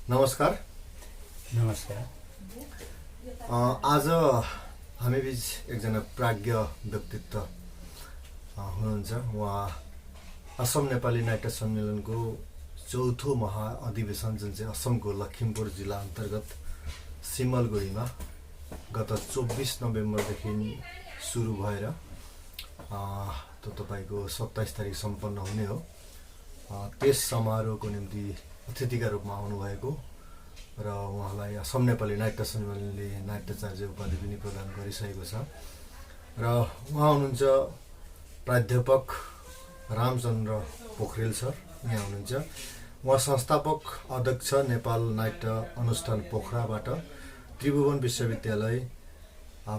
नमस्कार। नमस्कार। आज हामीबीच एकजना प्राज्ञ व्यक्तित्व हुनुहुन्छ। उहाँ असम नेपाली नाट्य सम्मेलनको चौथो महाअधिवेशन जुन चाहिँ असमको लखिमपुर जिल्ला अन्तर्गत सिमलगुडीमा गत 24 नोभेम्बरदेखि सुरु भएर तपाईँको 27 तारिक सम्पन्न हुने हो। त्यस समारोहको निम्ति अतिथिका रूपमा आउनुभएको र उहाँलाई असम नेपाली नाट्य सम्मेलनले नाट्याचार्य उपाधि पनि प्रदान गरिसकेको छ। र उहाँ हुनुहुन्छ प्राध्यापक रामचन्द्र पोखरेल सर, यहाँ हुनुहुन्छ। उहाँ संस्थापक अध्यक्ष नेपाल नाट्य अनुष्ठान पोखराबाट त्रिभुवन विश्वविद्यालय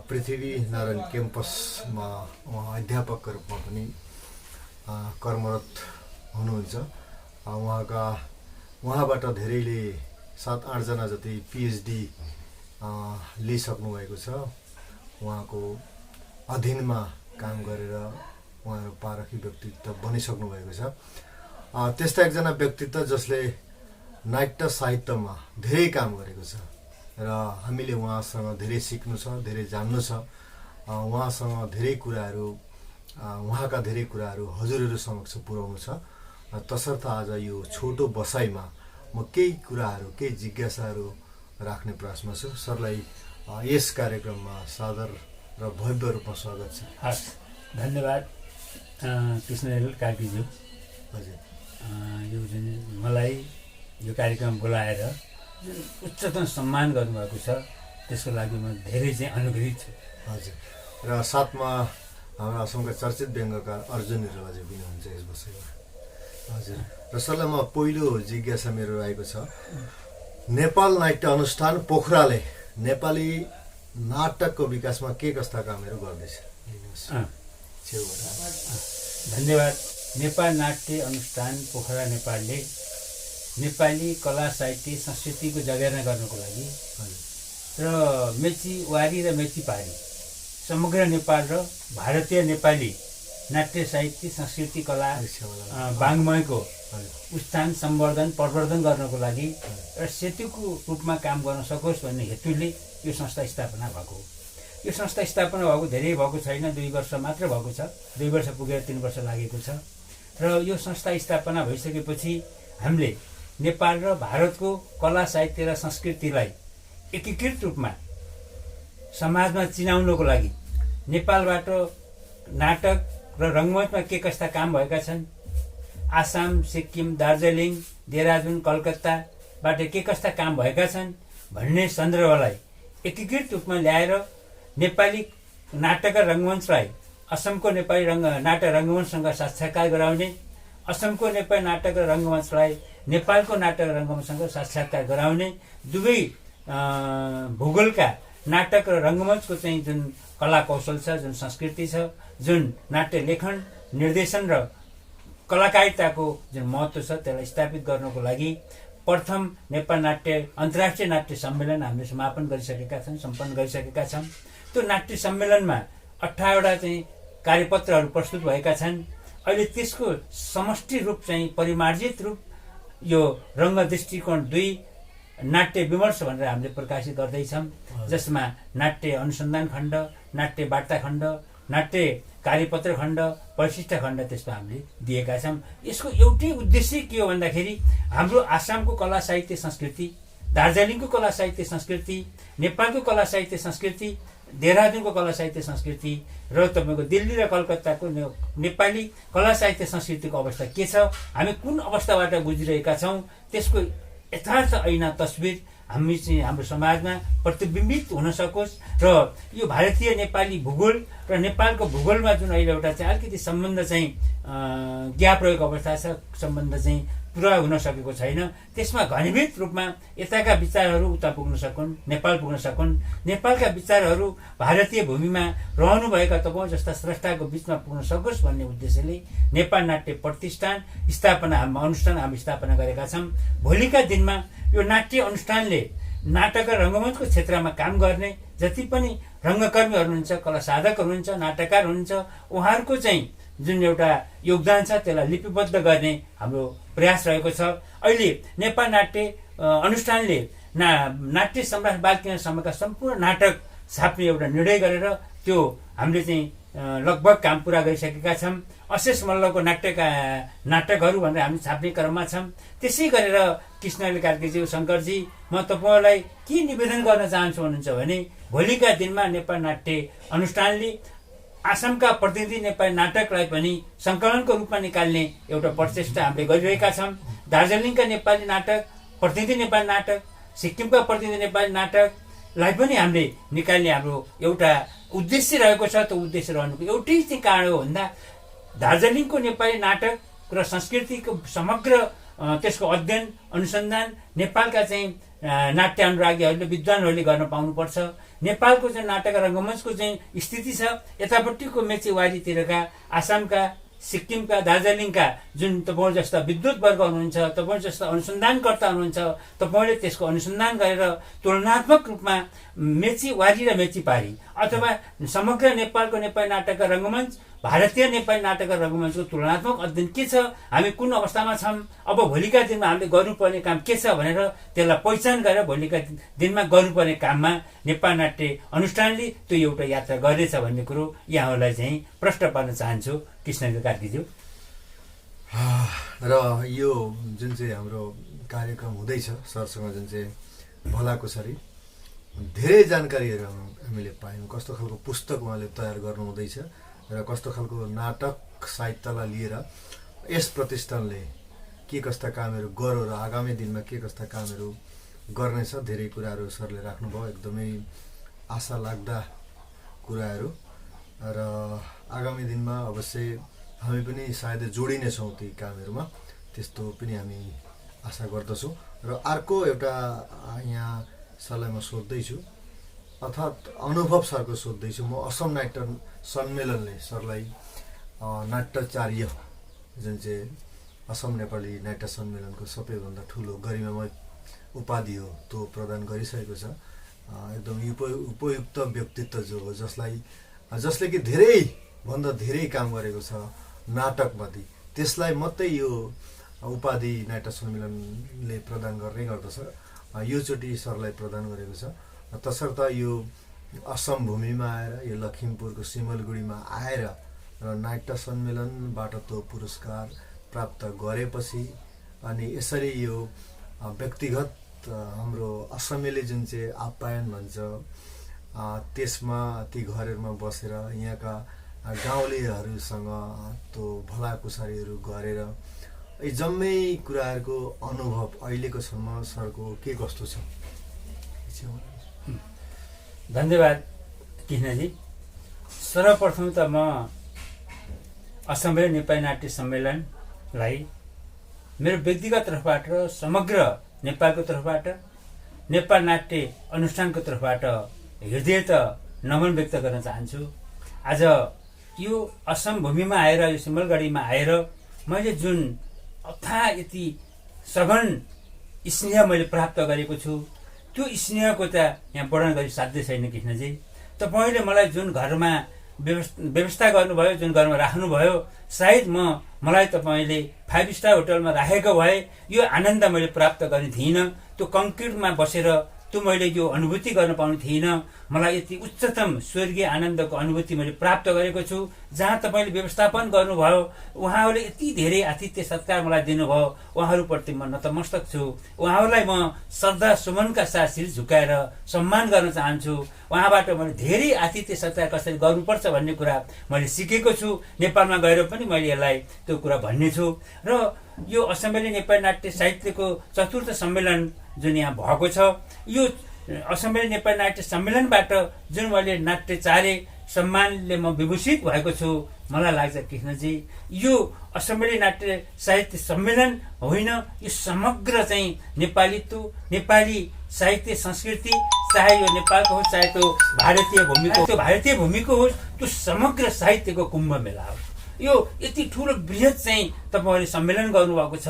पृथ्वी नारायण क्याम्पसमा उहाँ अध्यापकका रूपमा पनि कर्मरत हुनुहुन्छ। उहाँबाट धेरैले 7-8 जना जति पिएचडी लिइसक्नु भएको छ। उहाँको अधीनमा काम गरेर उहाँहरू पारखी व्यक्तित्व बनिसक्नु भएको छ। त्यस्ता एकजना व्यक्तित्व जसले नाट्य साहित्यमा धेरै काम गरेको छ र हामीले उहाँसँग धेरै सिक्नु छ, धेरै जान्नु छ। उहाँसँग धेरै कुराहरू, उहाँका धेरै कुराहरू हजुरहरू समक्ष पुर्याउनु छ। तसर्थ आज यो छोटो बसाइमा म केही कुराहरू, केही जिज्ञासाहरू राख्ने प्रयासमा छु। सरलाई यस कार्यक्रममा सादर र भव्य रूपमा स्वागत छ। हस्, धन्यवाद कृष्णलाल कार्कीज्यू। हजुर, यो जुन मलाई यो कार्यक्रम बोलाएर जुन उच्चतम सम्मान गर्नुभएको छ त्यसको लागि म धेरै चाहिँ अनुग्रहित छु। हजुर, र साथमा हाम्रो असमका चर्चित व्यङ्गकार अर्जुन अझै पनि हुन्छ यस बसाइमा। हजुर, र सरलाई म पहिलो जिज्ञासा मेरो रहेको छ, नेपाल नाट्य अनुष्ठान पोखराले नेपाली नाटकको विकासमा के कस्ता कामहरू गर्दैछ? धन्यवाद। नेपाल नाट्य अनुष्ठान पोखरा नेपालले नेपाली कला साहित्य संस्कृतिको जगेर्ना गर्नको लागि र मेचीवारी र मेचीपारी समग्र नेपाल र भारतीय नेपाली नाट्य साहित्य संस्कृति कला वाङ्मयको उत्थान सम्वर्धन प्रवर्धन गर्नको लागि र सेतुको रूपमा काम गर्न सकोस् भन्ने हेतुले यो संस्था स्थापना भएको हो। यो संस्था स्थापना भएको धेरै भएको छैन, 2 वर्ष मात्र भएको छ। 2 वर्ष पुगेर 3 वर्ष लागेको छ। र यो संस्था स्थापना भइसकेपछि हामीले नेपाल र भारतको कला साहित्य र संस्कृतिलाई एकीकृत रूपमा समाजमा चिनाउनको लागि नेपालबाट नाटक र रङ्गमञ्चमा के कस्ता काम भएका छन्, आसाम, सिक्किम, दार्जिलिङ, देहरादुन, कलकत्ताबाट के कस्ता काम भएका छन् भन्ने सन्दर्भलाई एकीकृत रूपमा ल्याएर नेपाली नाटक र रङ्गमञ्चलाई असमको नेपाली नाटक रङ्गमञ्चसँग साक्षात्कार गराउने, असमको नेपाली नाटक र रङ्गमञ्चलाई नेपालको नाटक रङ्गमञ्चसँग साक्षात्कार गराउने, दुवै भूगोलका नाटक र रङ्गमञ्चको चाहिँ जुन कला कौशल छ, जुन संस्कृति छ, जुन नाट्य लेखन, निर्देशन र कलाकारिताको जुन महत्त्व छ त्यसलाई स्थापित गर्नको लागि प्रथम नेपाल नाट्य अन्तर्राष्ट्रिय नाट्य सम्मेलन हामीले सम्पन्न गरिसकेका छौँ। त्यो नाट्य सम्मेलनमा 18 वटा चाहिँ कार्यपत्रहरू प्रस्तुत भएका छन्। अहिले त्यसको समष्टि रूप चाहिँ परिमार्जित रूप यो रङ्ग दृष्टिकोण 2 नाट्य विमर्श भनेर हामीले प्रकाशित गर्दैछौँ, जसमा नाट्य अनुसन्धान खण्ड, नाट्य वार्ता खण्ड, नाट्य कार्यपत्र खण्ड, परिशिष्ट खण्ड त्यसमा हामीले दिएका छौँ। यसको एउटै उद्देश्य के हो भन्दाखेरि हाम्रो आसामको कला साहित्य संस्कृति, दार्जिलिङको कला साहित्य संस्कृति, नेपालको कला साहित्य संस्कृति, देहरादुनको कला साहित्य संस्कृति र तपाईँको दिल्ली र कलकत्ताको नेपाली कला साहित्य संस्कृतिको अवस्था के छ, हामी कुन अवस्थाबाट गुज्रिरहेका छौँ, त्यसको यथार्थ ऐना तस्बिर हाम्रो समाजमा प्रतिबिम्बित हुन सकोस् र यो भारतीय नेपाली भूगोल र नेपालको भूगोलमा जुन अहिले एउटा चाहिँ अलिकति सम्बन्ध चाहिँ ग्याप रहेको अवस्था छ, सम्बन्ध चाहिँ पुरा हुन सकेको छैन, त्यसमा घनीभूत रूपमा यताका विचारहरू उता पुग्न सकुन्, नेपाल पुग्न सकुन्, नेपालका विचारहरू भारतीय भूमिमा रहनुभएका तपाईँ जस्ता स्रष्टाको बिचमा पुग्न सकोस् भन्ने उद्देश्यले नेपाल नाट्य प्रतिष्ठान अनुष्ठान हामी स्थापना गरेका छौँ। भोलिका दिनमा यो नाट्य अनुष्ठानले नाटक र रङ्गमञ्चको क्षेत्रमा काम गर्ने जति पनि रङ्गकर्मीहरू हुनुहुन्छ, कला साधकहरू हुनुहुन्छ, नाटककार हुनुहुन्छ, उहाँहरूको चाहिँ जुन एउटा योगदान छ त्यसलाई लिपिबद्ध गर्ने हाम्रो प्रयास रहेको छ। अहिले नेपाल नाट्य अनुष्ठानले नाट्य सम्राट बालकृष्ण समयका सम्पूर्ण नाटक छाप्ने एउटा निर्णय गरेर त्यो हामीले चाहिँ लगभग काम पुरा गरिसकेका छौँ। अशेष मल्लको नाटकहरू भनेर हामी छाप्ने क्रममा छौँ। त्यसै गरेर कृष्णले कार्कीज्यू, शङ्करजी, म तपाईँलाई के निवेदन गर्न चाहन्छु भन्नुहुन्छ भने भोलिका दिनमा नेपाल नाट्य अनुष्ठानले आसामका प्रतिनिधि नेपाली नाटकलाई पनि सङ्कलनको रूपमा निकाल्ने एउटा प्रचेष्टा हामीले गरिरहेका छौँ। दार्जिलिङका नेपाली नाटक, प्रतिनिधि नेपाली नाटक, सिक्किमका प्रतिनिधि नेपाली नाटकलाई पनि हामीले निकाल्ने हाम्रो एउटा उद्देश्य रहेको छ। त्यो उद्देश्य रहनुको एउटै चाहिँ कारण हो भन्दा दार्जिलिङको नेपाली नाटक र संस्कृतिको समग्र त्यसको अध्ययन अनुसन्धान नेपालका चाहिँ नाट्य अनुरागीहरूले, विद्वानहरूले गर्न पाउनुपर्छ। नेपालको चाहिँ नाटक रङ्गमञ्चको चाहिँ स्थिति छ, यतापट्टिको मेचीवारीतिरका आसामका, सिक्किमका, दार्जिलिङका जुन तपाईँ जस्ता विद्वत वर्ग हुनुहुन्छ, तपाईँ जस्ता अनुसन्धानकर्ता हुनुहुन्छ, तपाईँले त्यसको अनुसन्धान गरेर तुलनात्मक रूपमा मेचीवारी र मेचीपारी अथवा समग्र नेपालको नेपाली नाटकका रङ्गमञ्च, भारतीय नेपाली नाटकका रङ्गमञ्चको तुलनात्मक अध्ययन के छ, हामी कुन अवस्थामा छौँ, अब भोलिका दिनमा हामीले गर्नुपर्ने काम के छ भनेर त्यसलाई पहिचान गरेर भोलिका दिनमा गर्नुपर्ने काममा नेपाल नाट्य अनुष्ठानले त्यो एउटा यात्रा गर्नेछ भन्ने कुरो यहाँहरूलाई चाहिँ प्रश्न पार्न चाहन्छु कृष्ण कार्कीज्यू। र यो जुन चाहिँ हाम्रो कार्यक्रम हुँदैछ सरसँग जुन चाहिँ भलाकुसारी धेरै जानकारीहरू हामीले पायौँ। कस्तो खालको पुस्तक उहाँले तयार गर्नु हुँदैछ र कस्तो खालको नाटक साहित्यलाई लिएर यस प्रतिष्ठानले के कस्ता कामहरू गर्यो र आगामी दिनमा के कस्ता कामहरू गर्नेछ, धेरै कुराहरू सरले राख्नुभयो। एकदमै आशा लाग्दा कुराहरू र आगामी दिनमा अवश्य हामी पनि सायद जोडिनेछौँ ती कामहरूमा, त्यस्तो पनि हामी आशा गर्दछौँ। र अर्को एउटा यहाँ सरलाई म सोध्दैछु, अर्थात् अनुभव सरको सोध्दैछु म। असम नाट्य सम्मेलनले सरलाई नाट्याचार्य जुन चाहिँ असम नेपाली नाट्य सम्मेलनको सबैभन्दा ठुलो गरिमामय उपाधि हो त्यो प्रदान गरिसकेको छ। एकदम उपयुक्त व्यक्तित्व जो हो, जसले कि धेरैभन्दा धेरै काम गरेको छ नाटकमाथि, त्यसलाई मात्रै यो उपाधि नाट्य सम्मेलनले प्रदान गर्ने गर्दछ। योचोटि सरलाई प्रदान गरेको छ। तसर्थ यो असम भूमिमा आएर, यो लखिमपुरको सिमलगुडीमा आएर र नाट्य सम्मेलनबाट त्यो पुरस्कार प्राप्त गरेपछि अनि यसरी यो व्यक्तिगत हाम्रो असमेली जुन चाहिँ आप्यायन भन्छ त्यसमा ती घरहरूमा बसेर यहाँका गाउँलेहरूसँग त्यो भलाकुसारीहरू गरेर यी जम्मै कुराहरूको अनुभव अहिलेको सम्म सरको के कस्तो छ? धन्यवाद कृष्णजी। सर्वप्रथम त म असमेली नेपाली नाट्य सम्मेलनलाई मेरो व्यक्तिगत तर्फबाट र समग्र नेपालको तर्फबाट, नेपाल नाट्य अनुष्ठानको तर्फबाट हृदयत नमन व्यक्त गर्न चाहन्छु। आज यो असम भूमिमा आएर, यो सिमलगढीमा आएर मैले जुन अथाह यति सघन स्नेह मैले प्राप्त गरेको छु, त्यो स्नेहको त यहाँ वर्णन गरी साध्य छैन कृष्णजी। तपाईँले मलाई जुन घरमा व्यवस्था गर्नुभयो, जुन घरमा राख्नुभयो, सायद मलाई तपाईँले 5 स्टार होटलमा राखेको भए यो आनन्द मैले प्राप्त गर्ने थिइनँ। त्यो कङ्क्रिटमा बसेर त्यो मैले यो अनुभूति गर्न पाउने थिइनँ। मलाई यति उच्चतम स्वर्गीय आनन्दको अनुभूति मैले प्राप्त गरेको छु। जहाँ तपाईँले व्यवस्थापन गर्नुभयो, उहाँहरूले यति धेरै आतिथ्य सत्कार मलाई दिनुभयो, उहाँहरूप्रति म नतमस्तक छु। उहाँहरूलाई म श्रद्धा सुमनका साथ शिर झुकाएर सम्मान गर्न चाहन्छु। उहाँबाट मैले धेरै आतिथ्य सत्कार कसरी गर्नुपर्छ भन्ने कुरा मैले सिकेको छु। नेपालमा गएर पनि मैले यसलाई त्यो कुरा भन्ने छु। र यो असमेली नेपाली नाट्य साहित्यको 4th सम्मेलन जुन यहाँ भएको छ, यो असमेली नेपाली नाट्य सम्मेलनबाट जुन मैले नाट्याचार्य सम्मानले म विभूषित भएको छु, मलाई लाग्छ कृष्णजी यो असमेली नाट्य साहित्य सम्मेलन होइन, यो समग्र चाहिँ नेपालीत्व, नेपाली साहित्य संस्कृति, चाहे यो नेपालको होस् चाहे त्यो भारतीय भूमिको होस्, त्यो समग्र साहित्यको कुम्भ मेला हो। यो यति ठुलो बृहत चाहिँ तपाईँहरूले सम्मेलन गर्नुभएको छ,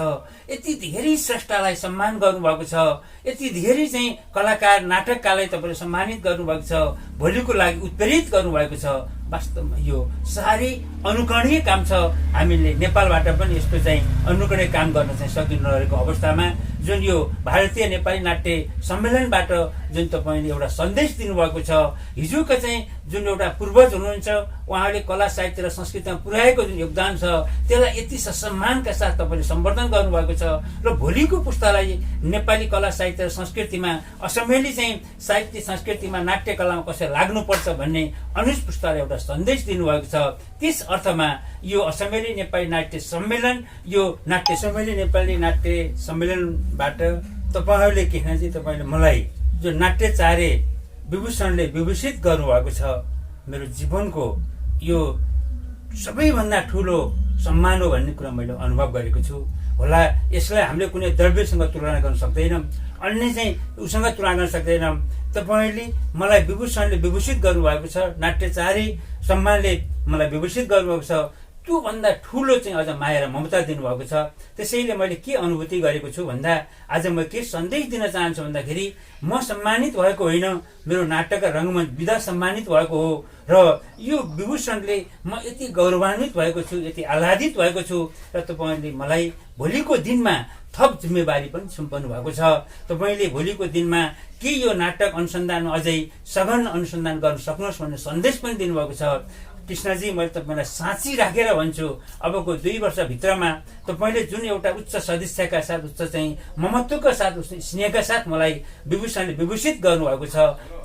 यति धेरै स्रष्टालाई सम्मान गर्नुभएको छ, यति धेरै चाहिँ कलाकार नाटककारलाई तपाईँले सम्मानित गर्नुभएको छ, भोलिको लागि उत्प्रेरित गर्नुभएको छ। वास्तवमा यो साह्रै अनुकरणीय काम छ। हामीले नेपालबाट पनि यस्तो चाहिँ अनुकरणीय काम गर्न चाहिँ सकिरहेको अवस्थामा जुन यो भारतीय नेपाली नाट्य सम्मेलनबाट जुन तपाईँले एउटा सन्देश दिनुभएको छ, हिजोका चाहिँ जुन एउटा पूर्वज हुनुहुन्छ उहाँले कला साहित्य र संस्कृतिमा पुर्याएको जुन योगदान छ त्यसलाई यति सम्मानका साथ तपाईँले सम्वर्धन गर्नुभएको छ र भोलिको पुस्तालाई नेपाली कला साहित्य र संस्कृतिमा असमेली चाहिँ साहित्य संस्कृतिमा नाट्य कलामा कसरी लाग्नुपर्छ भन्ने अनुज पुस्ताले एउटा सन्देश दिनुभएको छ। त्यस अर्थमा यो असमेली नेपाली नाट्य सम्मेलन, यो नाट्य सम्मेली नेपाली नाट्य सम्मेलनबाट तपाईँहरूले कृष्णजी तपाईँले मलाई जो नाट्यचार्य विभूषणले विभूषित गर्नुभएको छ, मेरो जीवनको यो सबैभन्दा ठुलो सम्मान हो भन्ने कुरा मैले अनुभव गरेको छु। होला यसलाई हामीले कुनै द्रव्यसँग तुलना गर्न सक्दैनौँ, अन्य चाहिँ उसँग तुलना गर्न सक्दैनौँ। तपाईँले मलाई विभूषणले विभूषित गर्नुभएको छ, नाट्यचार्य सम्मानले मलाई विभूषित गर्नुभएको छ, त्योभन्दा ठुलो चाहिँ अझ माया र ममता दिनुभएको छ। त्यसैले मैले के अनुभूति गरेको छु भन्दा आज म के सन्देश दिन चाहन्छु भन्दाखेरि म सम्मानित भएको होइन, मेरो नाटक र रङ्गमञ्च विधा सम्मानित भएको हो र यो विभूषणले म यति गौरवान्वित भएको छु, यति आह्लादित भएको छु र तपाईँले मलाई भोलिको दिनमा थप जिम्मेवारी पनि सुम्पनु भएको छ। तपाईँले भोलिको दिनमा के यो नाटक अनुसन्धानमा अझै सघन अनुसन्धान गर्न सक्नुहोस् भन्ने सन्देश पनि दिनुभएको छ। कृष्णजी, मैले तपाईँलाई साँची राखेर भन्छु, अबको 2 वर्षभित्रमा तपाईँले जुन एउटा उच्च सदिच्छाका साथ, उच्च चाहिँ ममत्वका साथ, स्नेहका साथ मलाई विभूषणले विभूषित गर्नुभएको छ,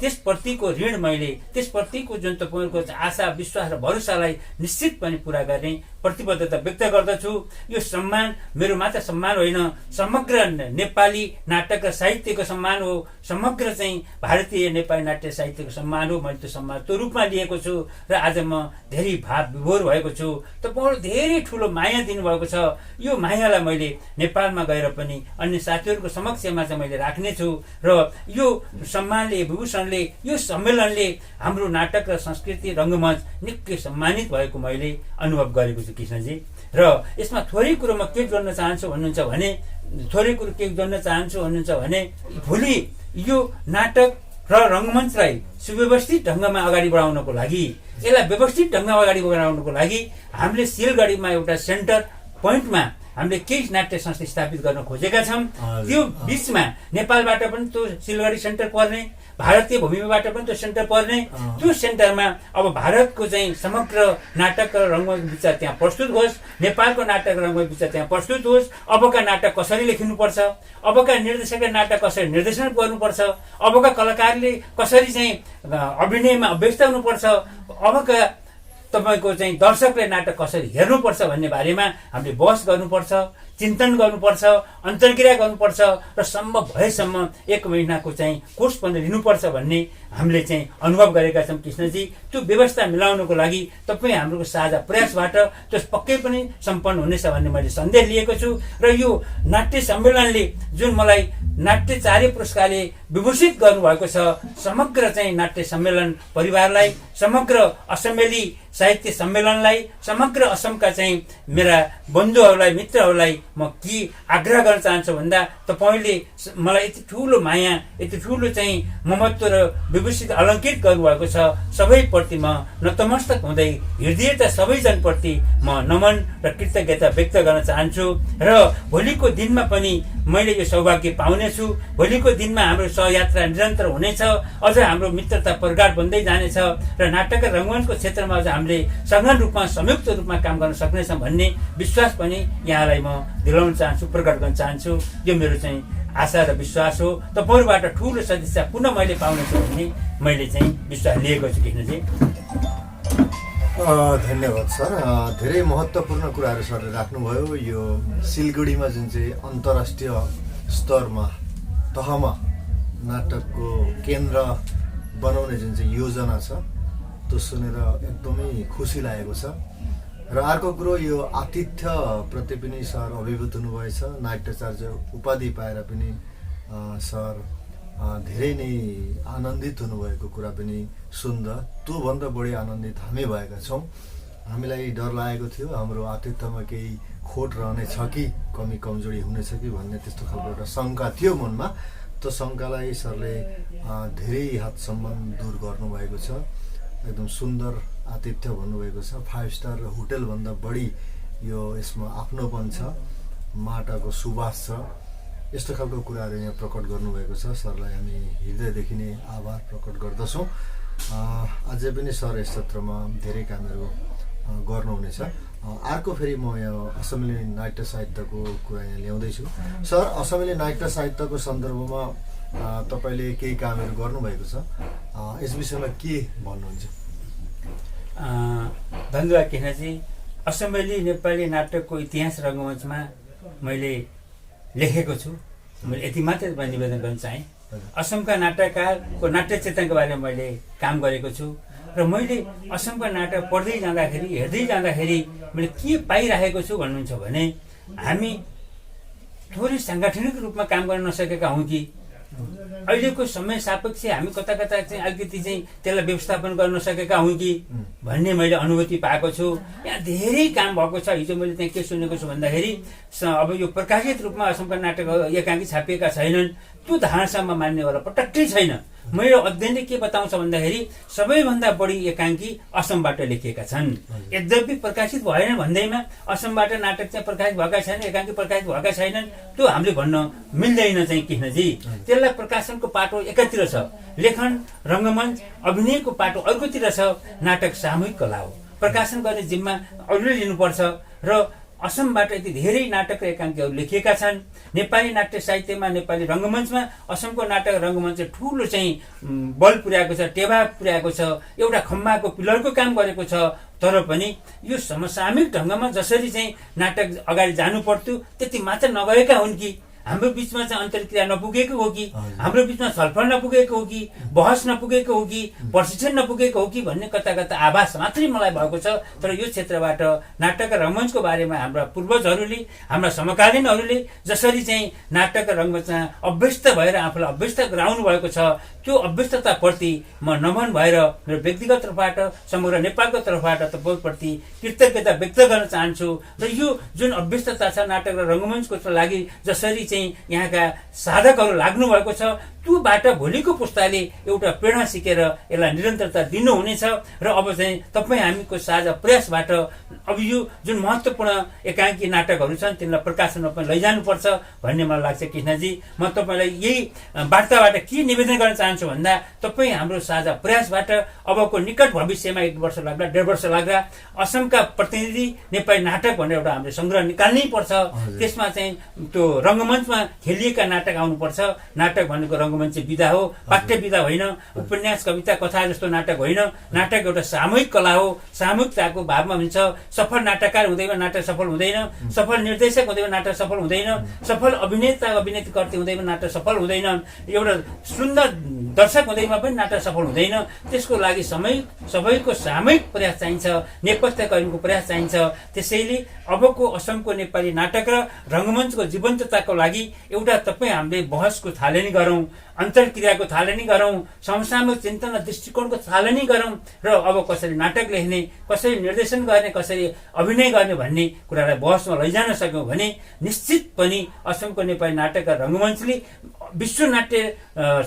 त्यसप्रतिको ऋण मैले, त्यसप्रतिको जुन तपाईँको आशा विश्वास र भरोसालाई निश्चित पनि पुरा गर्ने प्रतिबद्धता व्यक्त गर्दछु। यो सम्मान मेरो मात्र सम्मान होइन, समग्र नेपाली नाटक र साहित्यको सम्मान हो, समग्र चाहिँ भारतीय नेपाली नाट्य साहित्यको सम्मान हो। मैले त्यो सम्मान त्यो रूपमा लिएको छु र आज म धेरै भाव विभोर भएको छु। तपाईँहरू धेरै ठुलो माया दिनुभएको छ। यो मायालाई मैले नेपालमा गएर पनि अन्य साथीहरूको समक्षमा चाहिँ मैले राख्नेछु र यो सम्मानले, विभूषणले, यो सम्मेलनले हाम्रो नाटक र संस्कृति रङ्गमञ्च निकै सम्मानित भएको मैले अनुभव गरेको छु कृष्णजी। र यसमा थोरै कुरो म के जोड्न चाहन्छु भन्नुहुन्छ भने भोलि यो नाटक र रङ्गमञ्चलाई सुव्यवस्थित ढङ्गमा अगाडि बढाउनको लागि, यसलाई व्यवस्थित ढङ्गमा अगाडि बढाउनको लागि हामीले सिलगढीमा एउटा सेन्टर पोइन्टमा हामीले केही नाट्य संस्था स्थापित गर्न खोजेका छौँ। त्यो बिचमा नेपालबाट पनि त्यो सिलगढी सेन्टर पर्ने, भारतीय भूमिबाट पनि त्यो सेन्टर पर्ने, त्यो सेन्टरमा अब भारतको चाहिँ समग्र नाटक र रङ्गमञ्च विचार त्यहाँ प्रस्तुत होस्, नेपालको नाटक र रङ्गमञ्च विचार त्यहाँ प्रस्तुत होस्, अबका नाटक कसरी लेखिनुपर्छ, अबका निर्देशकले नाटक कसरी निर्देशन गर्नुपर्छ, अबका कलाकारले कसरी चाहिँ अभिनयमा अभ्यस्त हुनुपर्छ, अबका तपाईँको चाहिँ दर्शकले नाटक कसरी हेर्नुपर्छ भन्ने बारेमा हामीले बहस गर्नुपर्छ, चिन्तन गर्नुपर्छ, अन्तर्क्रिया गर्नुपर्छ र सम्भव भएसम्म 1 महिनाको चाहिँ कोर्स पनि लिनुपर्छ भन्ने हामीले चाहिँ अनुभव गरेका छौँ कृष्णजी। त्यो व्यवस्था मिलाउनको लागि तपाईँ हाम्रो साझा प्रयासबाट त्यो पक्कै पनि सम्पन्न हुनेछ भन्ने मैले सन्देश लिएको छु। र यो नाट्य सम्मेलनले जुन मलाई नाट्यचार्य पुरस्कारले विभूषित गर्नुभएको छ, समग्र चाहिँ नाट्य सम्मेलन परिवारलाई, समग्र असमेली साहित्य सम्मेलनलाई, समग्र असमका चाहिँ मेरा बन्धुहरूलाई, मित्रहरूलाई म के आग्रह गर्न चाहन्छु भन्दा तपाईँले मलाई यति ठुलो माया, यति ठुलो चाहिँ ममत्व र विभूषित अलङ्कृत गर्नुभएको छ, सबैप्रति म नतमस्तक हुँदै हृदयता सबैजनप्रति म नमन र कृतज्ञता व्यक्त गर्न चाहन्छु। र भोलिको दिनमा पनि मैले यो सौभाग्य पाउनेछु। भोलिको दिनमा हाम्रो सहयात्रा निरन्तर हुनेछ, अझ हाम्रो मित्रता प्रगाढ बन्दै जानेछ र नाटक र रङ्गमञ्चको क्षेत्रमा अझ हामीले सघन रूपमा संयुक्त रूपमा काम गर्न सक्नेछौँ भन्ने विश्वास पनि यहाँलाई म दिलाउन चाहन्छु, प्रकट गर्न चाहन्छु। यो मेरो चाहिँ आशा र विश्वास हो। तपाईँहरूबाट ठुलो सदिच्छा पुनः मैले पाउनेछु भन्ने मैले चाहिँ विश्वास लिएको छु कृष्णजी। धन्यवाद सर। धेरै महत्त्वपूर्ण कुराहरू सरले राख्नुभयो। यो सिलगढीमा जुन चाहिँ अन्तर्राष्ट्रिय स्तरमा तहमा नाटकको केन्द्र बनाउने जुन चाहिँ योजना छ त्यो सुनेर एकदमै खुसी लागेको छ। र अर्को कुरो, यो आतिथ्यप्रति पनि सर अभिभूत हुनुभएछ। नाट्याचार्य उपाधि पाएर पनि सर धेरै नै आनन्दित हुनुभएको कुरा पनि सुन्दा त्योभन्दा बढी आनन्दित हामी भएका छौँ। हामीलाई डर लागेको थियो हाम्रो आतिथ्यमा केही खोट रहनेछ कि, कमी कमजोरी हुनेछ कि भन्ने त्यस्तो खालको एउटा शङ्का थियो मनमा। त्यो शङ्कालाई सरले धेरै हदसम्म दूर गर्नुभएको छ। एकदम सुन्दर आतिथ्य भन्नुभएको छ। 5 स्टार होटलभन्दा बढी यो यसमा आफ्नोपन छ, माटाको सुवास छ, यस्तो खालको कुराहरू यहाँ प्रकट गर्नुभएको छ। सरलाई हामी हृदयदेखि नै आभार प्रकट गर्दछौँ। अझै पनि सर यस क्षेत्रमा धेरै कामहरू गर्नुहुनेछ। अर्को फेरि म यहाँ असमिली नाट्य साहित्यको कुरा यहाँ ल्याउँदैछु। सर, असमिली नाट्य साहित्यको सन्दर्भमा तपाईँले केही कामहरू गर्नुभएको छ, यस विषयमा के भन्नुहुन्छ? धन्यवाद कृष्णजी। असमिली नेपाली नाटकको इतिहास रङ्गमञ्चमा मैले लेखेको छु। मैले यति मात्रै निवेदन गर्न चाहेँ। असमका नाटककारको नाट्य चेतनको बारेमा मैले काम गरेको छु र मैले असमका नाटक पढ्दै जाँदाखेरि, हेर्दै जाँदाखेरि मैले के पाइरहेको छु भन्नुहुन्छ भने, हामी थोरै साङ्गठनिक रूपमा काम गर्न नसकेका हौँ कि अहिलेको समय सापेक्ष हामी कता कता चाहिँ अलिकति चाहिँ त्यसलाई व्यवस्थापन गर्न नसकेका हौँ कि भन्ने मैले अनुभूति पाएको छु। यहाँ धेरै काम भएको छ। हिजो मैले त्यहाँ के सुनेको छु भन्दाखेरि अब यो प्रकाशित रूपमा असमका नाटक एकाङ्की छापिएका छैनन्, त्यो धारणासम्म मान्नेवाला पटक्कै छैन। मेरो अध्ययनले के बताउँछ भन्दाखेरि सबैभन्दा बढी एकाङ्की असमबाट लेखिएका छन्। यद्यपि प्रकाशित भएन भन्दैमा असमबाट नाटक चाहिँ प्रकाशित भएका छैनन्, एकाङ्की प्रकाशित भएका छैनन्, त्यो हामीले भन्न मिल्दैन चाहिँ कृष्णजी। त्यसलाई प्रकाशनको पाटो एकातिर छ, लेखन, रङ्गमञ्च, अभिनयको पाटो अर्कोतिर छ। नाटक सामूहिक कला हो, प्रकाशन गर्ने जिम्मा अरूले लिनुपर्छ र असमबाट यति धेरै नाटक र एकाङ्कीहरू लेखिएका छन्। नेपाली नाट्य साहित्यमा, नेपाली रङ्गमञ्चमा असमको नाटक रङ्गमञ्च ठुलो चाहिँ बल पुर्याएको छ, टेवा पुर्याएको छ, एउटा खम्बाको पिलरको काम गरेको छ। तर पनि यो समसामयिक ढङ्गमा जसरी चाहिँ नाटक अगाडि जानु पर्थ्यो त्यति मात्र नगएका हुन् कि हाम्रो बिचमा चाहिँ अन्तर्क्रिया नपुगेको हो कि हाम्रो बिचमा छलफल नपुगेको हो कि बहस नपुगेको हो कि प्रशिक्षण नपुगेको हो कि भन्ने कता कता आभास मात्रै मलाई भएको छ। तर यो क्षेत्रबाट नाटक र रङ्गमञ्चको बारेमा हाम्रा पूर्वजहरूले, हाम्रा समकालीनहरूले जसरी चाहिँ नाटक र रङ्गमञ्चमा अभ्यस्त भएर आफूलाई अभ्यस्त गराउनु भएको छ, त्यो अभ्यस्तताप्रति म नमन भएर मेरो व्यक्तिगत तर्फबाट, समग्र नेपालको तर्फबाट तपाईँप्रति कृतज्ञता व्यक्त गर्न चाहन्छु। र यो जुन अभ्यस्तता छ नाटक र रङ्गमञ्चको लागि जसरी चाहिँ यहाँका साधकहरू लाग्नु भएको छ, त्योबाट भोलिको पुस्ताले एउटा प्रेरणा सिकेर यसलाई निरन्तरता दिनुहुनेछ। र अब चाहिँ तपाईँ हामीको साझा प्रयासबाट अब यो जुन महत्त्वपूर्ण एकाङ्की नाटकहरू छन् तिनलाई प्रकाशनमा पनि लैजानुपर्छ भन्ने मलाई लाग्छ कृष्णजी। म तपाईँलाई यही वार्ताबाट के निवेदन गर्न चाहन्छु भन्दा, तपाईँ हाम्रो साझा प्रयासबाट अबको निकट भविष्यमा 1 वर्ष लाग्ला, 1.5 वर्ष लाग्ला, असमका प्रतिनिधि नेपाली नाटक भनेर एउटा हामीले सङ्ग्रह निकाल्नै पर्छ। त्यसमा चाहिँ त्यो रङ्गमञ्चमा खेलिएका नाटक आउनुपर्छ। नाटक भनेको रङ्गमञ्च विधा हो, पाठ्य विधा होइन, उपन्यास, कविता, कथा जस्तो नाटक होइन। नाटक एउटा सामूहिक कला हो, सामूहिकताको भावमा हुन्छ। सफल नाटककार हुँदैमा नाटक सफल हुँदैन, सफल निर्देशक हुँदैमा नाटक सफल हुँदैन, सफल अभिनेताकर्ती हुँदैमा नाटक सफल हुँदैन, एउटा सुन्दर दर्शक हुँदैमा पनि नाटक सफल हुँदैन। त्यसको लागि सबैको सामूहिक प्रयास चाहिन्छ, नेपथ्य कर्मीको प्रयास चाहिन्छ। त्यसैले अबको असमको नेपाली नाटक र रङ्गमञ्चको जीवन्तताको लागि एउटा तपाईँ हामीले बहसको थालनी गरौँ, अन्तर्क्रियाको थालनी गरौँ, समसामयिक चिन्तन र दृष्टिकोणको थालनी गरौँ र अब कसरी नाटक लेख्ने, कसरी निर्देशन गर्ने, कसरी अभिनय गर्ने भन्ने कुरालाई बहसमा लैजान सक्यौँ भने निश्चित पनि असमको नेपाली नाटक र रङ्गमञ्चले विश्व नाट्य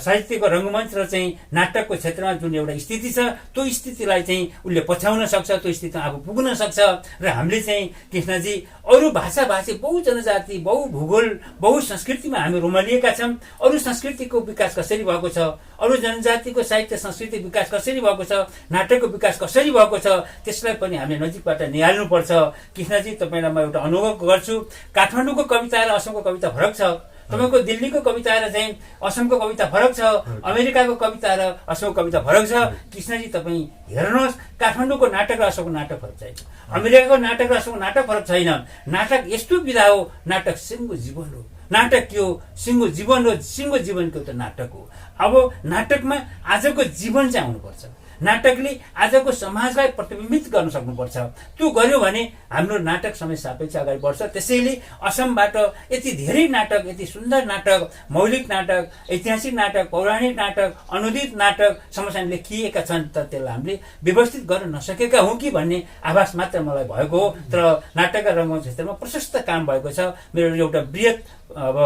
साहित्यको रङ्गमञ्च र चाहिँ नाटकको क्षेत्रमा जुन एउटा स्थिति छ त्यो स्थितिलाई चाहिँ उसले पछ्याउन सक्छ, त्यो स्थितिमा आफू पुग्न सक्छ। र हामीले चाहिँ कृष्णजी अरू भाषाभाषी, बहु जनजाति, बहु भूगोल, बहु संस्कृतिमा हामी रुमलिएका छौँ। अरू संस्कृतिको विकास कसरी भएको छ, अरू जनजातिको साहित्य संस्कृति विकास कसरी भएको छ, नाटकको विकास कसरी भएको छ, त्यसलाई पनि हामीले नजिकबाट निहाल्नुपर्छ। कृष्णजी तपाईँलाई म एउटा अनुभव गर्छु। काठमाडौँको कविता र असमको कविता फरक छ, तपाईँको दिल्लीको कविता र चाहिँ असमको कविता फरक छ, अमेरिकाको कविता र असमको कविता फरक छ। कृष्णजी तपाईँ हेर्नुहोस्, काठमाडौँको नाटक र असमको नाटक फरक छैन, अमेरिकाको नाटक र असमको नाटक फरक छैन। नाटक यस्तो विधा हो, नाटक सिङ्गो जीवन हो। नाटक के हो? सिङ्गो जीवन हो। सिङ्गो जीवनको एउटा नाटक हो। अब नाटकमा आजको जीवन चाहिँ आउनुपर्छ। नाटकले आजको समाजलाई प्रतिबिम्बित गर्न सक्नुपर्छ। त्यो गर्यो भने हाम्रो नाटक समय सापेक्ष अगाडि बढ्छ। त्यसैले असमबाट यति धेरै नाटक, यति सुन्दर नाटक, मौलिक नाटक, ऐतिहासिक नाटक, पौराणिक नाटक, अनुदित नाटक समसामयिक लेखिएका छन्, तर त्यसलाई हामीले व्यवस्थित गर्न नसकेका हौँ कि भन्ने आभास मात्र मलाई भएको हो। तर नाटक र रङ्गमञ्च क्षेत्रमा प्रशस्त काम भएको छ। मेरो एउटा वृहत अब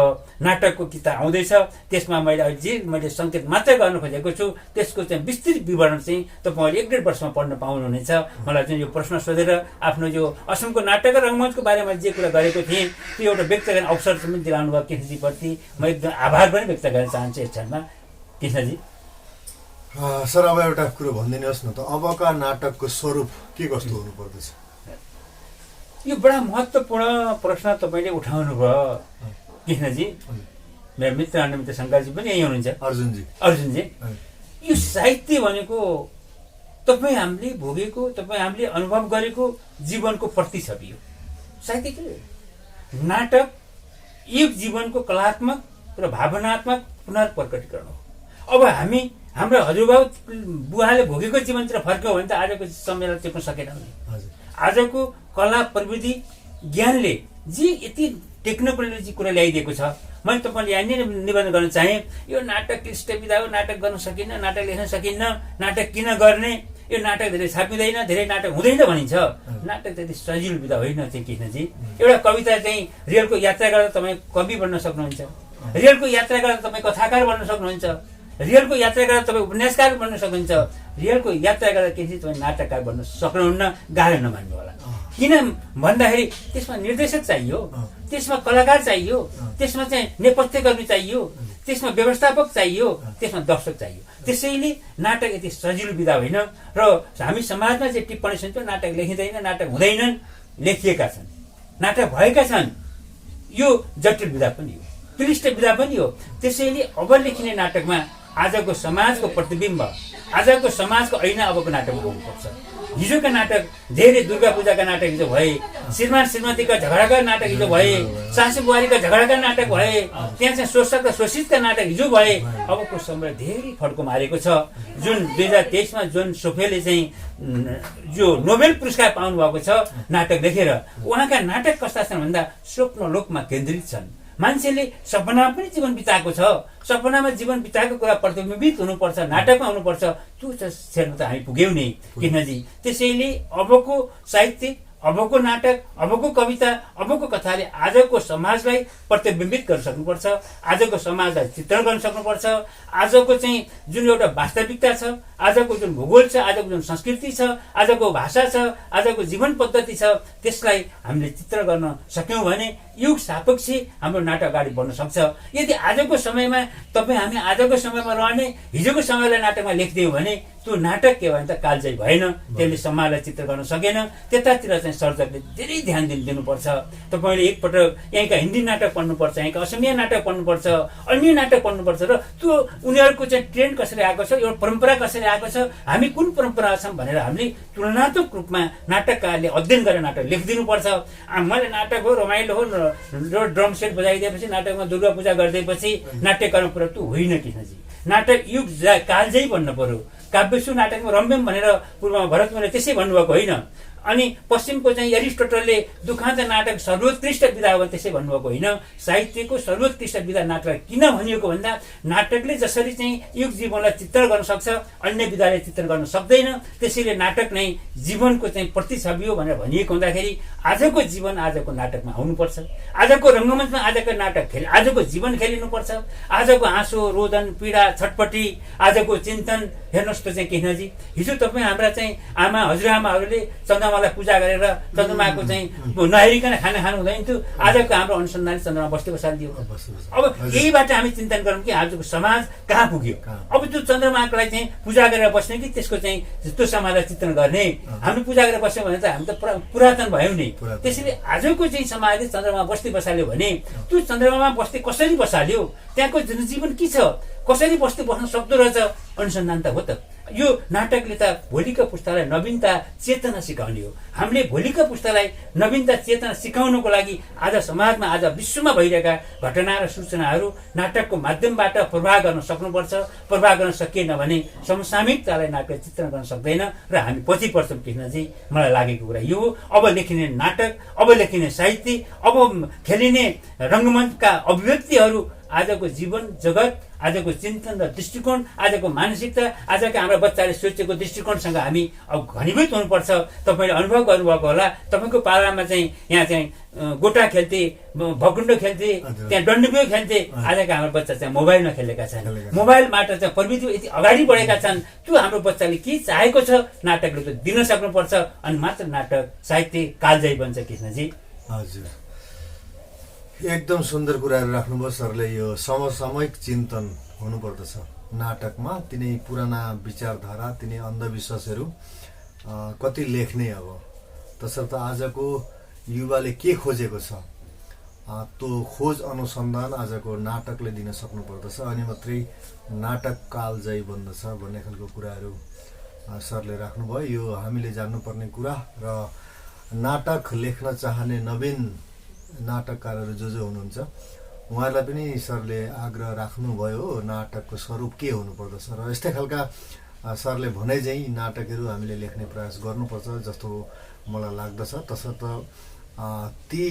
नाटकको किताब आउँदैछ, त्यसमा मैले सङ्केत मात्रै गर्न खोजेको छु। त्यसको चाहिँ विस्तृत विवरण चाहिँ तपाईँले 1.5 वर्षमा पढ्न पाउनुहुनेछ। मलाई चाहिँ यो प्रश्न सोधेर आफ्नो यो असमको नाटक र रङ्गमञ्चको बारेमा जे कुरा गरेको थिएँ त्यो एउटा व्यक्त गर्ने अवसर पनि दिलाउनु भयो कृष्णजीप्रति म एकदम आभार पनि व्यक्त गर्न चाहन्छु यस क्षणमा। कृष्णजी सर, अब एउटा कुरो भनिदिनुहोस् न त, अबका नाटकको स्वरूप के कस्तो हुनुपर्दछ? यो बडा महत्त्वपूर्ण प्रश्न तपाईँले उठाउनु भयो कृष्णजी। मेरो मित्र अनमित शङ्करजी पनि यही हुनुहुन्छ, अर्जुनजी। यो साहित्य भनेको तपाईँ हामीले भोगेको, तपाईँ हामीले अनुभव गरेको जीवनको प्रतिछवि हो। साहित्य के हो? नाटक एक जीवनको कलात्मक र भावनात्मक पुनर्प्रकटीकरण हो। अब हामी हाम्रो हजुरबाउ बुवाले भोगेको जीवनतिर फर्क्यौँ भने त आजको समयलाई टिप्न सकेनौँ नि। आजको कला प्रविधि ज्ञानले जे यति टेक्नोलोजी कुरा ल्याइदिएको छ, मैले तपाईँले यहाँनिर निवेदन गर्न चाहेँ, यो नाटक क्लिष्ट विधा हो, नाटक गर्न सकिन्न, नाटक लेख्न सकिन्न, नाटक किन गर्ने, यो नाटक धेरै छापिँदैन, धेरै नाटक हुँदैन भनिन्छ। नाटक त्यति सजिलो विधा होइन चाहिँ कृष्णजी। एउटा कविता चाहिँ रेलको यात्रा गर्दा तपाईँ कवि बन्न सक्नुहुन्छ, रेलको यात्रा गर्दा तपाईँ कथाकार बन्न सक्नुहुन्छ, रेलको यात्रा गर्दा तपाईँ उपन्यासकार बन्न सक्नुहुन्छ, रेलको यात्रा गर्दा केही तपाईँ नाटककार बन्न सक्नुहुन्न। गाह्रो नमान्नु होला। किन भन्दाखेरि त्यसमा निर्देशक चाहियो, त्यसमा कलाकार चाहियो, त्यसमा चाहिँ नेपथ्य कर्मी चाहियो, त्यसमा व्यवस्थापक चाहियो, त्यसमा दर्शक चाहियो। त्यसैले नाटक यति सजिलो विधा होइन। र हामी समाजमा चाहिँ टिप्पणी सुन्छौँ, नाटक लेखिँदैन, नाटक हुँदैनन्, लेखिएका छन्, नाटक भएका छन्। यो जटिल विधा पनि हो, क्लिष्ट विधा पनि हो। त्यसैले अब लेखिने नाटकमा आजको समाजको प्रतिबिम्ब, आजको समाजको ऐना अबको नाटकमा आउनुपर्छ। हिजोका नाटक धेरै दुर्गा पूजाका नाटक हिजो भए, श्रीमान श्रीमतीका झगडाका नाटक हिजो भए, सासू बुहारीका झगडाका नाटक भए, त्यहाँ चाहिँ शोषक र शोषितका नाटक हिजो भए। अबको समय धेरै फड्को मारेको छ। जुन 2023मा जोन सोफेले चाहिँ जो नोबेल पुरस्कार पाउनु भएको छ नाटक लेखेर, उहाँका नाटक कस्ता छन् भन्दा स्वप्नलोकमा केन्द्रित छन्। मान्छेले सपनामा पनि जीवन बिताएको छ, सपनामा जीवन बिताएको कुरा प्रतिबिम्बित हुनुपर्छ, नाटकमा हुनुपर्छ। त्यो क्षेत्रमा त हामी पुग्यौँ नि कृष्णजी। त्यसैले अबको साहित्य, अबको नाटक, अबको कविता, अबको कथाले आजको समाजलाई प्रतिबिम्बित गर्न सक्नुपर्छ, आजको समाजलाई चित्रण गर्न सक्नुपर्छ। आजको चाहिँ जुन एउटा वास्तविकता छ, आजको जुन भूगोल छ, आजको जुन संस्कृति छ, आजको भाषा छ, आजको जीवन पद्धति छ, त्यसलाई हामीले चित्र गर्न सक्यौँ भने युग सापेक्षी हाम्रो नाटक अगाडि बढ्न सक्छ। यदि आजको समयमा हामी आजको समयमा रहने हिजोको समयलाई नाटकमा लेखिदियौँ भने त्यो नाटक के भयो भने त कालजयी भएन, त्यसले समाजलाई चित्र गर्न सकेन। त्यतातिर चाहिँ सर्जकले धेरै ध्यान दिनुपर्छ। तपाईँले एकपटक यहीँका हिन्दी नाटक पढ्नुपर्छ, यहीँका असमिया नाटक पढ्नुपर्छ, अन्य नाटक पढ्नुपर्छ र त्यो उनीहरूको चाहिँ ट्रेन्ड कसरी आएको छ, एउटा परम्परा कसरी आएको छ, हामी कुन परम्परा छौँ भनेर हामीले तुलनात्मक रूपमा नाटककारले अध्ययन गरेर नाटक लेखिदिनुपर्छ। मैले नाटक हो, रमाइलो हो र ड्रम सेट बजाइदिएपछि नाटकमा दुर्गा पूजा गरिदिएपछि नाट्यकर्म पुरा त्यो होइन कृष्णजी। नाटक युग कालजयी बन्न पर्यो। काव्यसु नाटकमा रम्यम भनेर पूर्वमा भरतमुनिले त्यसै भन्नुभएको होइन। अनि पश्चिमको चाहिँ एरिस्टोटलले दुखान्त नाटक सर्वोत्कृष्ट विधा हो त्यसै भन्नुभएको होइन। साहित्यको सर्वोत्कृष्ट विधा नाटक किन भनिएको भन्दा नाटकले जसरी चाहिँ युग जीवनलाई चित्रण गर्न सक्छ, अन्य विधाले चित्रण गर्न सक्दैन। त्यसैले नाटक नै जीवनको चाहिँ प्रतिछवि हो भनेर भनिएको हुँदाखेरि आजको जीवन आजको नाटकमा आउनुपर्छ। आजको रङ्गमञ्चमा आजको नाटक आजको जीवन खेलिनुपर्छ। आजको हाँसो, रोदन, पीडा, छटपटी, आजको चिन्तन हेर्नुहोस् त चाहिँ कृष्णजी। हिजो तपाईँ हाम्रा चाहिँ हजुरआमाहरूले चन्द्रमालाई पूजा गरेर चन्द्रमाको चाहिँ नहेरिकन खाना खानु हुँदैन थियो। आजको हाम्रो अनुसन्धानले चन्द्रमा बस्ती बसालिदियो। अब यहीबाट हामी चिन्तन गरौँ कि आजको समाज कहाँ पुग्यो। अब त्यो चन्द्रमाकोलाई चाहिँ पूजा गरेर बस्ने कि त्यसको चाहिँ त्यो समाजलाई चित्रण गर्ने। हामीले पूजा गरेर बस्यौँ भने त हामी त पुरातन भयौँ नि। त्यसैले आजको चाहिँ समाजले चन्द्रमा बस्ती बसाल्यो भने त्यो चन्द्रमामा बस्ती कसरी बसाल्यो, त्यहाँको जनजीवन के छ, कसरी बस्ती बस्न सक्दो रहेछ, अनुसन्धान त हो त। यो नाटकले त भोलिको पुस्तालाई नवीनता चेतना सिकाउने हो। हामीले भोलिको पुस्तालाई नवीनता चेतना सिकाउनको लागि आज समाजमा, आज विश्वमा भइरहेका घटना र सूचनाहरू नाटकको माध्यमबाट प्रवाह गर्न सक्नुपर्छ। प्रवाह गर्न सकिएन भने समसामयिकतालाई नाटकले चित्रण गर्न सक्दैन र हामी पछि पर्छौँ कृष्णजी। मलाई लागेको कुरा यो हो। अब लेखिने नाटक, अब लेखिने साहित्य, अब खेलिने रङ्गमञ्चका अभिव्यक्तिहरू आजको जीवन जगत, आजको चिन्तन र दृष्टिकोण, आजको मानसिकता, आजका हाम्रा बच्चाले सोचेको दृष्टिकोणसँग हामी अब घनीभूत हुनुपर्छ। तपाईँले अनुभव गर्नुभएको होला, तपाईँको पालामा चाहिँ यहाँ चाहिँ गोटा खेल्थे, भकुण्डो खेल्थे, त्यहाँ डन्डीबियो खेल्थे। आजका हाम्रो बच्चा चाहिँ मोबाइलमा खेलेका छन्। मोबाइलबाट चाहिँ प्रविधि यति अगाडि बढेका छन्। त्यो हाम्रो बच्चाले के चाहेको छ नाटकले त दिन सक्नुपर्छ, अनि मात्र नाटक साहित्य कालजयी बन्छ। कृष्णजी हजुर, एकदम सुन्दर कुराहरू राख्नुभयो सरले। यो समसामयिक चिन्तन हुनुपर्दछ नाटकमा। तिनै पुराना विचारधारा, तिनै अन्धविश्वासहरू कति लेख्ने अब। तसर्थ आजको युवाले के खोजेको छ त्यो खोज अनुसन्धान आजको नाटकले दिन सक्नुपर्दछ, अनि मात्रै नाटक कालजयी बन्दछ भन्ने खालको कुराहरू सरले राख्नुभयो। यो हामीले जान्नुपर्ने कुरा। र नाटक लेख्न चाहने नवीन नाटककारहरू जो हुनुहुन्छ उहाँहरूलाई पनि सरले आग्रह राख्नुभयो नाटकको स्वरूप के हुनुपर्दछ, र यस्तै खालका सरले भने चाहिँ नाटकहरू हामीले लेख्ने प्रयास गर्नुपर्छ जस्तो मलाई लाग्दछ। तसर्थ ती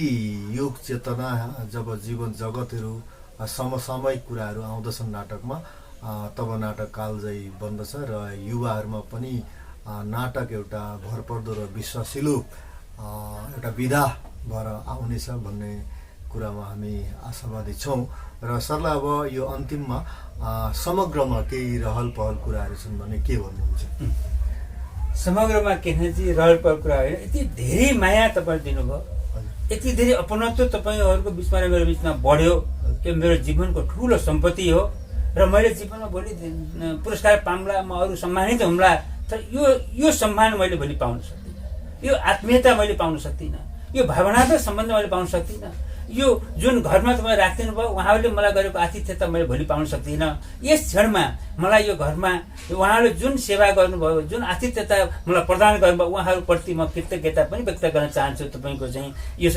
युग चेतना जब जीवन जगतहरू समसामयिक कुराहरू आउँदछन् नाटकमा, तब नाटक कालजयी बन्दछ र युवाहरूमा पनि नाटक एउटा भरपर्दो र विश्वासिलो एउटा विधा भएर आउनेछ भन्ने कुरामा हामी आशावादी छौँ। र सरलाई अब यो अन्तिममा समग्रमा केही रहल पहल कुराहरू छन् भने के भन्नुहुन्छ? समग्रमा कृष्णजी रहल पहल कुरा होइन, यति धेरै माया तपाईँले दिनुभयो, यति धेरै अपनत्व तपाईँहरूको बिचमा र मेरो बिचमा बढ्यो। त्यो मेरो जीवनको ठुलो सम्पत्ति हो र मैले जीवनमा भोलि पुरस्कार पाउँला, म अरू सम्मानित हुम्ला, तर यो सम्मान मैले भोलि पाउन सक्दिनँ, यो आत्मीयता मैले पाउन सक्दिनँ, यो भावनात्मक सम्बन्ध मैले पाउन सक्दिनँ, यो जुन घरमा तपाईँ राखिदिनु भयो उहाँहरूले मलाई गरेको आतिथ्यता मैले भोलि पाउन सक्दिनँ। यस क्षणमा मलाई यो घरमा उहाँहरूले जुन सेवा गर्नुभयो, जुन आतिथ्यता मलाई प्रदान गर्नुभयो, उहाँहरूप्रति म कृतज्ञता पनि व्यक्त गर्न चाहन्छु तपाईँको चाहिँ यो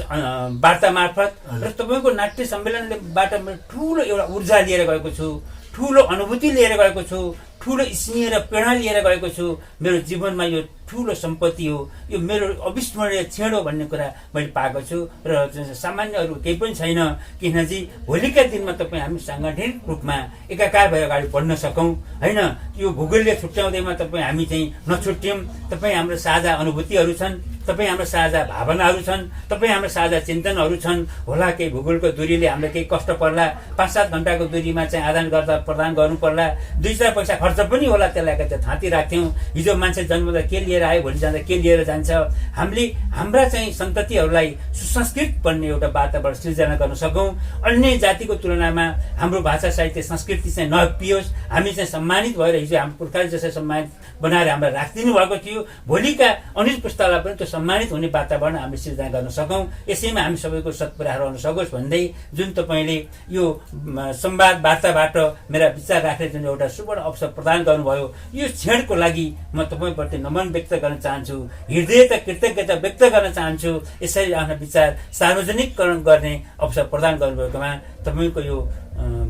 वार्ता मार्फत। र तपाईँको नाट्य सम्मेलनबाट मैले ठुलो एउटा ऊर्जा लिएर गएको छु, ठुलो अनुभूति लिएर गएको छु, ठुलो स्नेह र प्रेरणा लिएर गएको छु। मेरो जीवनमा यो ठुलो सम्पत्ति हो, यो मेरो अविस्मरणीय क्षण हो भन्ने कुरा मैले पाएको छु। र सामान्य अरू केही पनि छैन किनकि भोलिका दिनमा तपाईँ हामी साङ्गठनिक रूपमा एकाकार भएर अगाडि बढ्न सकौँ होइन। यो भूगोलले छुट्याउँदैमा तपाईँ हामी चाहिँ नछुट्यौँ। तपाईँ हाम्रो साझा अनुभूतिहरू छन्, तपाईँ हाम्रो साझा भावनाहरू छन्, तपाईँ हाम्रो साझा चिन्तनहरू छन्। होला केही भूगोलको दूरीले हामीलाई केही कष्ट पर्ला, 5-7 घन्टाको दूरीमा चाहिँ आदान गर्दा प्रदान गर्नु पर्ला, 2-4 पैसा खर्च पनि होला, त्यसलाई कतै थाँती राख्थ्यौँ। हिजो मान्छे जन्मदा के लिएर आयो, भोलि जाँदा के लिएर जान्छ। हामीले हाम्रा चाहिँ सन्ततिहरूलाई सुसंस्कृत बन्ने एउटा वातावरण सृजना गर्न सकौँ। अन्य जातिको तुलनामा हाम्रो भाषा साहित्य संस्कृति चाहिँ नपियोस्, हामी चाहिँ सम्मानित भएर हिजो हाम्रो पुर्खाले जसरी सम्मानित बनाएर हामीलाई राखिदिनु भएको थियो, भोलिका अनिल पुस्तालाई पनि त्यो सम्मानित हुने वातावरण हामीले सृजना गर्न सकौँ। यसैमा हामी सबैको सत्प्रयास रहन सकोस् भन्दै जुन तपाईँले यो संवाद वार्ताबाट मेरा विचार राखेर जुन एउटा सुवर्ण अवसर प्रदान गर्नुभयो, यो क्षणको लागि म तपाईँप्रति नमन व्यक्त गर्न चाहन्छु, हृदयता कृतज्ञता व्यक्त गर्न चाहन्छु। यसरी आफ्ना विचार सार्वजनिकरण गर्ने अवसर प्रदान गर्नुभएकोमा तपाईँको यो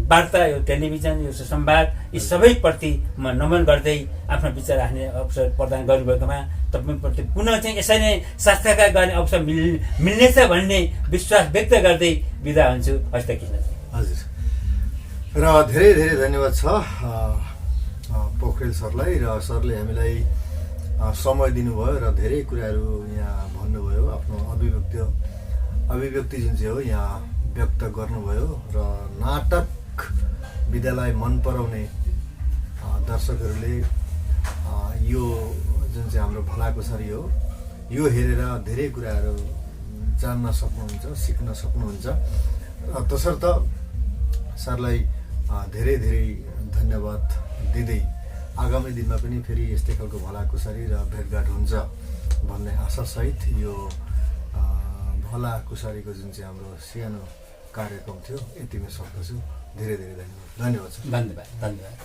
वार्ता, यो टेलिभिजन, यो संवाद, यी सबैप्रति म नमन गर्दै आफ्नो विचार राख्ने अवसर प्रदान गर्नुभएकोमा तपाईँप्रति पुनः चाहिँ यसरी नै साक्षात्कार गर्ने अवसर मिल्नेछ भन्ने विश्वास व्यक्त गर्दै बिदा हुन्छु। हस्त कृष्ण। हजुर, र धेरै धेरै धन्यवाद छ पोखरेल सरलाई। र सरले हामीलाई समय दिनुभयो र धेरै कुराहरू यहाँ भन्नुभयो, आफ्नो अभिव्यक्ति जुन चाहिँ हो यहाँ व्यक्त गर्नुभयो। र नाटक विधालाई मन पराउने दर्शकहरूले यो जुन चाहिँ हाम्रो भलाकुसारी हो यो हेरेर धेरै कुराहरू जान्न सक्नुहुन्छ, सिक्न सक्नुहुन्छ। तसर्थ सरलाई धेरै धेरै धन्यवाद दिँदै आगामी दिनमा पनि फेरि यस्तै खालको भलाकुसारी र भेटघाट हुन्छ भन्ने आशासहित यो भलाकुसारीको जुन चाहिँ हाम्रो सानो कार्यक्रम थियो यतिमै सक्दछु। धेरै धेरै धन्यवाद। धन्यवाद।